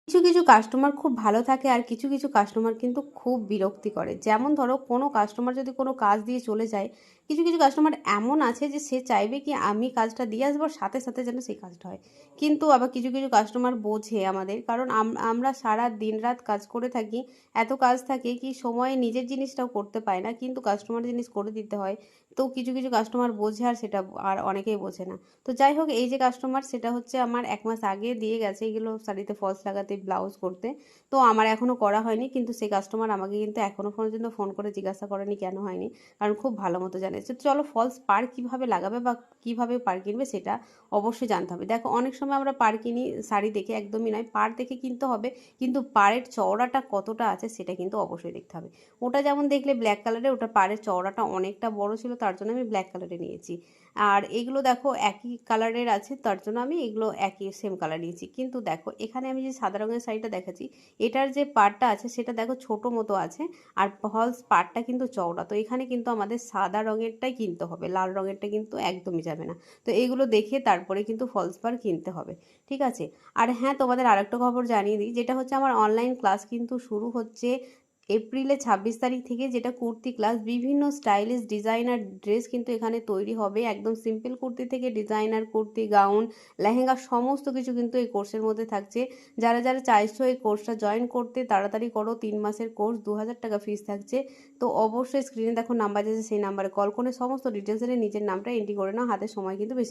কিছু কিছু কাস্টমার খুব ভালো থাকে আর কিছু কিছু কাস্টমার কিন্তু খুব বিরক্তি করে। যেমন ধরো কোনো কাস্টমার যদি কোনো কাজ দিয়ে চলে যায়, কিছু কিছু কাস্টমার এমন আছে যে সে চাইবে কি আমি কাজটা দিয়ে আসবো, সাথে সাথে যেন সেই কাজটা হয়। কিন্তু আবার কিছু কিছু কাস্টমার বোঝে আমাদের, কারণ আমরা সারা দিন রাত কাজ করে থাকি, এত কাজ থাকে কি সময়ে নিজের জিনিসটাও করতে পায় না, কিন্তু কাস্টমার জিনিস করে দিতে হয়। তো কিছু কিছু কাস্টমার বোঝে আর সেটা আর অনেকেই বোঝে না। তো যাই হোক, এই যে কাস্টমার সেটা হচ্ছে আমার ১ মাস আগে দিয়ে গেছে এগুলো শাড়িতে ফলস লাগাতে, ব্লাউজ করতে। তো আমার এখনও করা হয়নি, কিন্তু সেই কাস্টমার আমাকে কিন্তু এখনও পর্যন্ত ফোন করে জিজ্ঞাসা করেনি কেন হয়নি। কারণ খুব ভালো মতো জানে। তো চলো ফলস পাড় কীভাবে লাগাবে বা কীভাবে পাড় কিনবে সেটা অবশ্যই জানতে হবে। দেখো অনেক সময় আমরা পাড় কিনি শাড়ি দেখে, একদমই নয়, পাড় দেখে কিনতে হবে, কিন্তু পাড়ের চওড়াটা কতটা আছে সেটা কিন্তু অবশ্যই দেখতে হবে। ওটা যেমন দেখলে ব্ল্যাক কালারের, ওটা পাড়ের চওড়াটা অনেকটা বড় ছিল, তার জন্য আমি ব্ল্যাক কালারে নিয়েছি। আর এগুলো দেখো একই কালারের আছে, তার জন্য আমি এগুলো একই সেম কালার নিয়েছি। কিন্তু দেখো এখানে আমি যে সাদা রঙের শাড়িটা দেখাচ্ছি, এটার যে পাড়টা আছে সেটা দেখো ছোট মতো আছে, আর ফলস পাড়টা কিন্তু চওড়া। তো এখানে কিন্তু আমাদের সাদা রঙেরটাই কিনতে হবে, লাল রঙেরটা কিন্তু একদমই যাবে না। তো এইগুলো দেখে তারপরে কিন্তু ফলস পাড় কিনতে হবে, ঠিক আছে? আর হ্যাঁ, তোমাদের আরেকটা খবর জানিয়ে দিই, যেটা হচ্ছে আমার অনলাইন ক্লাস কিন্তু শুরু হচ্ছে এপ্রিলের ২৬ তারিখ থেকে, যেটা কুর্তি ক্লাস। বিভিন্ন স্টাইলিশ ডিজাইনার ড্রেস কিন্তু এখানে তৈরি হবে, একদম সিম্পল কুর্তি থেকে ডিজাইনার কুর্তি, গাউন, লেহেঙ্গা, সমস্ত কিছু কিন্তু এই কোর্সের মধ্যে থাকছে। যারা যারা চাইছো এই কোর্সটা জয়েন করতে, তাড়াতাড়ি করো। ৩ মাসের কোর্স, ২,০০০ টাকা ফিস থাকছে। তো অবশ্যই স্ক্রিনে দেখো নাম্বার আছে, সেই নাম্বারে কল করে সমস্ত ডিটেলস এনে নিজের নামটা এন্ট্রি করে নাও, হাতে সময় কিন্তু বেশি